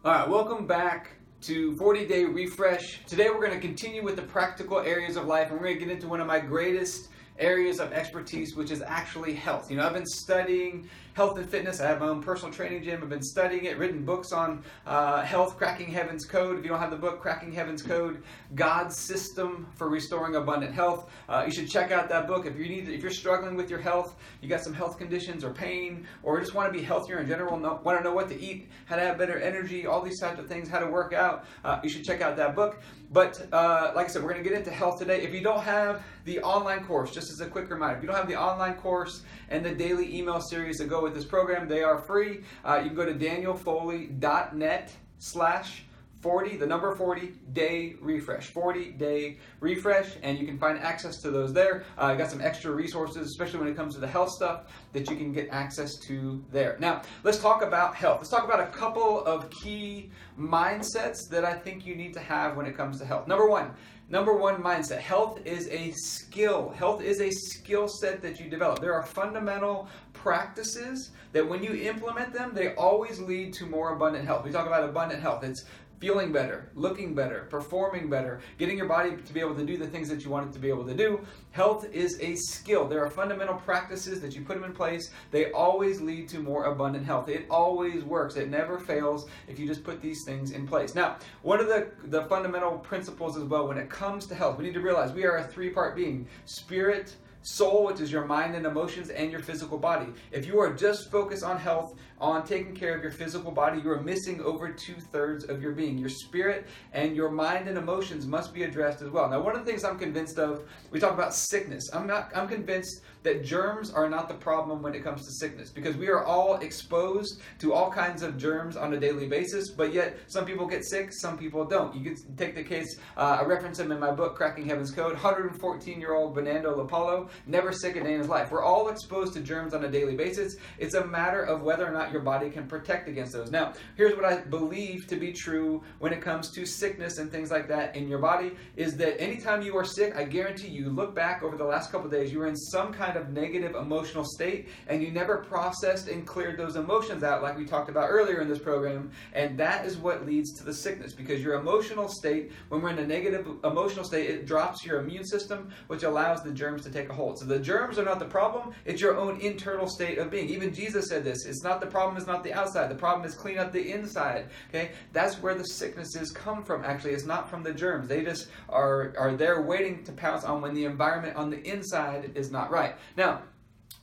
All right, welcome back to 40-Day Refresh. Today we're going to continue with the practical areas of life, and we're going to get into one of my greatest areas of expertise, which is actually health. I've been studying health and fitness. I have my own personal training gym. I've been studying it, written books on health, Cracking Heaven's Code. If you don't have the book, Cracking Heaven's Code, God's System for Restoring Abundant Health, you should check out that book. If you're struggling with your health, you got some health conditions or pain, or just want to be healthier in general, want to know what to eat, how to have better energy, all these types of things, how to work out, you should check out that book. But like I said, we're going to get into health today. If you don't have the online course, just as a quick reminder, if you don't have the online course and the daily email series that go with this program, they are free. You can go to danielfoley.net/40, the number 40 day refresh, 40-day refresh, and you can find access to those there. I got some extra resources, especially when it comes to the health stuff, that you can get access to there. Now, let's talk about health. Let's talk about a couple of key mindsets that I think you need to have when it comes to health. Number one mindset. Health is a skill. Health is a skill set that you develop. There are fundamental practices that when you implement them, they always lead to more abundant health. We talk about abundant health. It's feeling better, looking better, performing better, getting your body to be able to do the things that you want it to be able to do. Health is a skill. There are fundamental practices that you put them in place. They always lead to more abundant health. It always works. It never fails if you just put these things in place. Now, one of the fundamental principles as well when it comes to health, we need to realize we are a three-part being: spirit, soul, which is your mind and emotions, and your physical body. If you are just focused on health, on taking care of your physical body, you are missing over 2/3 of your being. Your spirit and your mind and emotions must be addressed as well. Now, one of the things I'm convinced of, we talk about sickness. I'm convinced that germs are not the problem when it comes to sickness, because we are all exposed to all kinds of germs on a daily basis, but yet some people get sick, some people don't. You can take the case, I reference him in my book, Cracking Heaven's Code, 114-year-old Bernardo Lopalo, never sick a day in his life. We're all exposed to germs on a daily basis. It's a matter of whether or not your body can protect against those. Now, here's what I believe to be true when it comes to sickness and things like that in your body, is that anytime you are sick, I guarantee you look back over the last couple of days, you were in some kind of negative emotional state, and you never processed and cleared those emotions out like we talked about earlier in this program, and that is what leads to the sickness, because your emotional state, when we're in a negative emotional state, it drops your immune system, which allows the germs to take a hold. So the germs are not the problem, it's your own internal state of being. Even Jesus said this, it's not the problem is not the outside, the problem is clean up the inside. Okay, that's where the sicknesses come from. Actually, it's not from the germs. They just are there waiting to pounce on when the environment on the inside is not right. Now,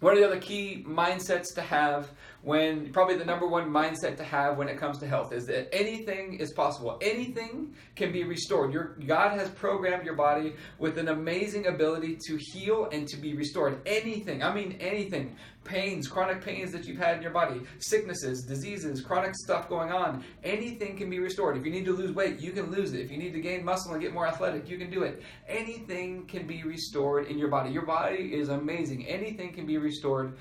one of the other key mindsets to have probably the number one mindset to have when it comes to health, is that anything is possible. Anything can be restored. God has programmed your body with an amazing ability to heal and to be restored. Anything, I mean anything. Pains, chronic pains that you've had in your body, sicknesses, diseases, chronic stuff going on, anything can be restored. If you need to lose weight, you can lose it. If you need to gain muscle and get more athletic, you can do it. Anything can be restored in your body. Your body is amazing. Anything can be restored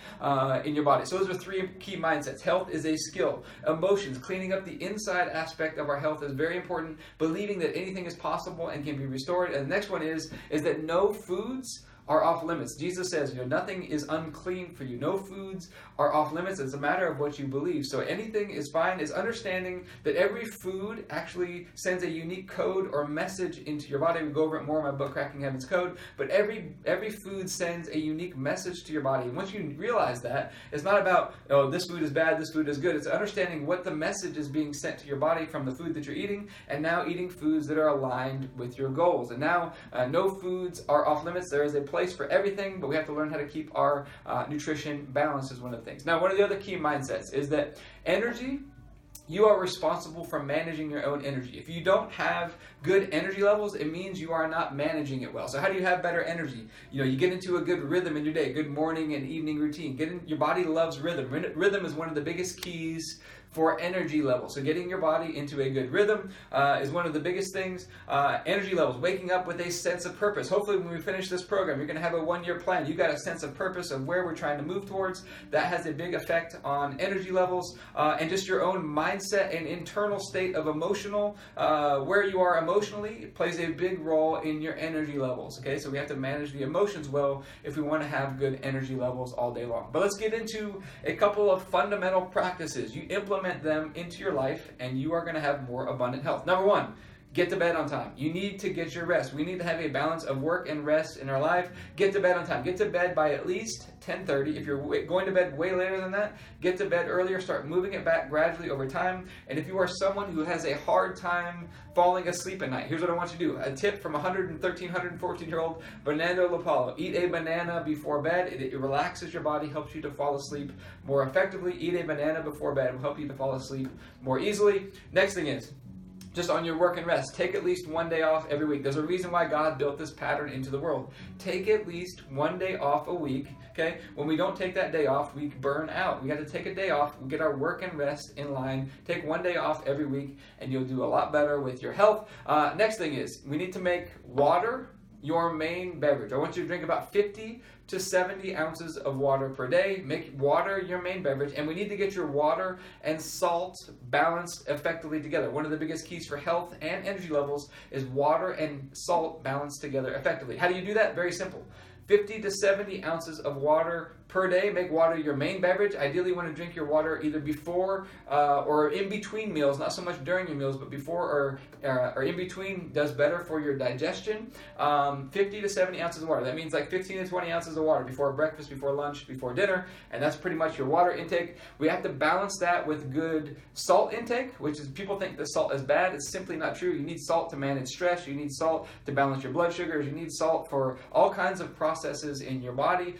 in your body. So those are three key mindsets. Health is a skill. Emotions, cleaning up the inside aspect of our health is very important. Believing that anything is possible and can be restored. And the next one is that no foods are off limits. Jesus says, nothing is unclean for you. No foods are off limits. It's a matter of what you believe. So anything is fine. It's understanding that every food actually sends a unique code or message into your body. We go over it more in my book, Cracking Heaven's Code. But every food sends a unique message to your body. And once you realize that, it's not about, this food is bad, this food is good. It's understanding what the message is being sent to your body from the food that you're eating, and now eating foods that are aligned with your goals. And now no foods are off limits. There is a place for everything, but we have to learn how to keep our nutrition balanced is one of the things. Now, one of the other key mindsets is that energy, you are responsible for managing your own energy. If you don't have good energy levels, it means you are not managing it well. So how do you have better energy? You get into a good rhythm in your day, good morning and evening routine. Your body loves rhythm. Rhythm is one of the biggest keys for energy levels. So getting your body into a good rhythm is one of the biggest things. Energy levels, waking up with a sense of purpose. Hopefully when we finish this program, you're going to have a one-year plan. You got a sense of purpose of where we're trying to move towards. That has a big effect on energy levels and just your own mindset and internal state of emotional, where you are emotionally. It plays a big role in your energy levels. Okay, so we have to manage the emotions well if we want to have good energy levels all day long. But let's get into a couple of fundamental practices. You implement implement them into your life, and you are going to have more abundant health. Number one, get to bed on time. You need to get your rest. We need to have a balance of work and rest in our life. Get to bed on time. Get to bed by at least 10:30. If you're going to bed way later than that, get to bed earlier. Start moving it back gradually over time. And if you are someone who has a hard time falling asleep at night, here's what I want you to do. A tip from 113, 114-year-old Bernardo LaPallo. Eat a banana before bed. It relaxes your body, helps you to fall asleep more effectively. Eat a banana before bed. It will help you to fall asleep more easily. Next thing is, just on your work and rest, take at least one day off every week. There's a reason why God built this pattern into the world. Take at least one day off a week, okay? When we don't take that day off, we burn out. We got to take a day off, we get our work and rest in line. Take one day off every week, and you'll do a lot better with your health. Next thing is, we need to make water your main beverage. I want you to drink about 50 to 70 ounces of water per day. Make water your main beverage, and we need to get your water and salt balanced effectively together. One of the biggest keys for health and energy levels is water and salt balanced together effectively. How do you do that? Very simple. 50 to 70 ounces of water per day. Make water your main beverage. Ideally, you want to drink your water either before or in between meals, not so much during your meals, but before or in between does better for your digestion. 50 to 70 ounces of water. That means like 15 to 20 ounces of water before breakfast, before lunch, before dinner, and that's pretty much your water intake. We have to balance that with good salt intake, which is, people think that salt is bad. It's simply not true. You need salt to manage stress. You need salt to balance your blood sugars. You need salt for all kinds of processes in your body.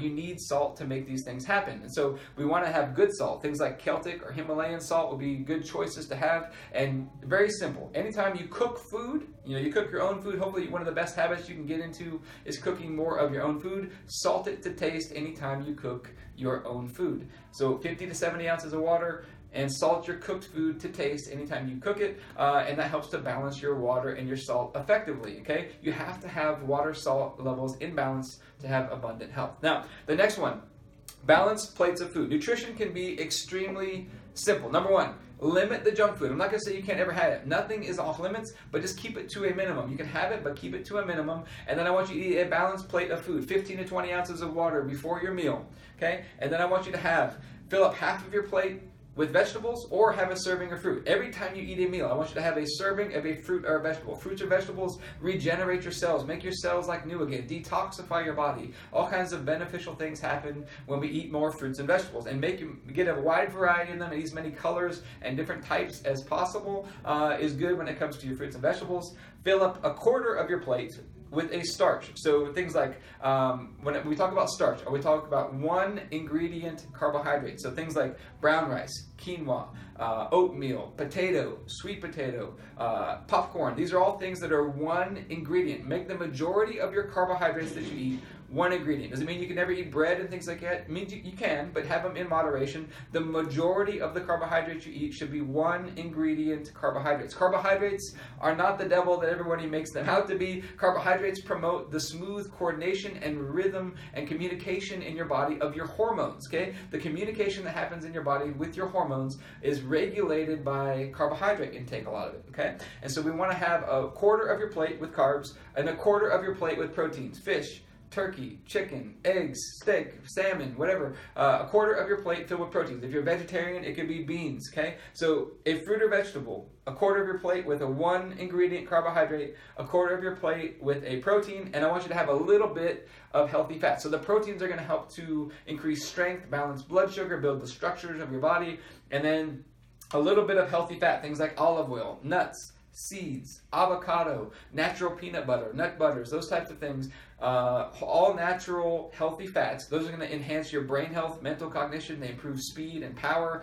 You need salt to make these things happen. And so we want to have good salt. Things like Celtic or Himalayan salt will be good choices to have. And very simple. Anytime you cook food, you cook your own food. Hopefully one of the best habits you can get into is cooking more of your own food. Salt it to taste anytime you cook your own food. So 50 to 70 ounces of water, and salt your cooked food to taste anytime you cook it, and that helps to balance your water and your salt effectively, okay? You have to have water-salt levels in balance to have abundant health. Now, the next one, balanced plates of food. Nutrition can be extremely simple. Number one, limit the junk food. I'm not going to say you can't ever have it. Nothing is off limits, but just keep it to a minimum. You can have it, but keep it to a minimum. And then I want you to eat a balanced plate of food, 15 to 20 ounces of water before your meal, okay? And then I want you to fill up half of your plate with vegetables, or have a serving of fruit. Every time you eat a meal, I want you to have a serving of a fruit or a vegetable. Fruits or vegetables regenerate your cells, make your cells like new again, detoxify your body. All kinds of beneficial things happen when we eat more fruits and vegetables. And get a wide variety in them, and as many colors and different types as possible is good when it comes to your fruits and vegetables. Fill up a quarter of your plate with a starch. So things like, when we talk about starch, we talk about one ingredient carbohydrate. So things like brown rice, quinoa, oatmeal, potato, sweet potato, popcorn. These are all things that are one ingredient. Make the majority of your carbohydrates that you eat one ingredient. Does it mean you can never eat bread and things like that? It means you can, but have them in moderation. The majority of the carbohydrates you eat should be one ingredient carbohydrates. Carbohydrates are not the devil that everybody makes them out to be. Carbohydrates promote the smooth coordination and rhythm and communication in your body of your hormones, okay? The communication that happens in your body with your hormones is regulated by carbohydrate intake, a lot of it, okay? And so we want to have a quarter of your plate with carbs and a quarter of your plate with proteins, fish, turkey, chicken, eggs, steak, salmon, whatever. A quarter of your plate filled with proteins. If you're vegetarian, it could be beans, okay? So a fruit or vegetable, a quarter of your plate with a one ingredient carbohydrate, a quarter of your plate with a protein, and I want you to have a little bit of healthy fat. So the proteins are going to help to increase strength, balance blood sugar, build the structures of your body, and then a little bit of healthy fat, things like olive oil, nuts, seeds, avocado, natural peanut butter, nut butters, those types of things. All natural healthy fats. Those are going to enhance your brain health, mental cognition. They improve speed and power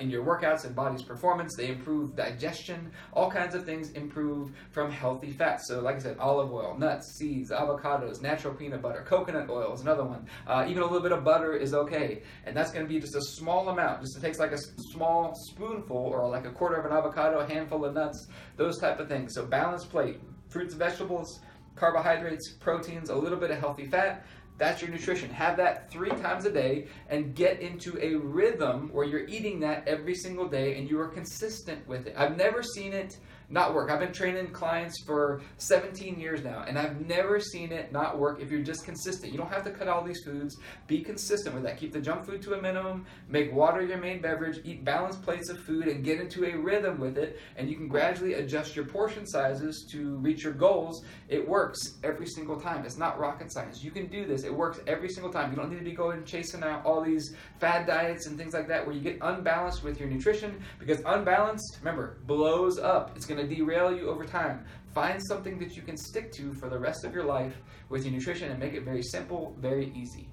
in your workouts and body's performance. They improve digestion. All kinds of things improve from healthy fats. So like I said, olive oil, nuts, seeds, avocados, natural peanut butter, coconut oil is another one. Even a little bit of butter is okay. And that's going to be just a small amount. Just it takes like a small spoonful or like a quarter of an avocado, a handful of nuts, those type of things. So balanced plate, fruits and vegetables, carbohydrates, proteins, a little bit of healthy fat. That's your nutrition. Have that 3 times a day and get into a rhythm where you're eating that every single day and you are consistent with it. I've never seen it not work. I've been training clients for 17 years now, and I've never seen it not work if you're just consistent. You don't have to cut all these foods. Be consistent with that. Keep the junk food to a minimum, make water your main beverage, eat balanced plates of food, and get into a rhythm with it, and you can gradually adjust your portion sizes to reach your goals. It works every single time. It's not rocket science. You can do this. It works every single time. You don't need to be going chasing out all these fad diets and things like that where you get unbalanced with your nutrition, because unbalanced, remember, blows up. It's going to derail you over time. Find something that you can stick to for the rest of your life with your nutrition and make it very simple, very easy.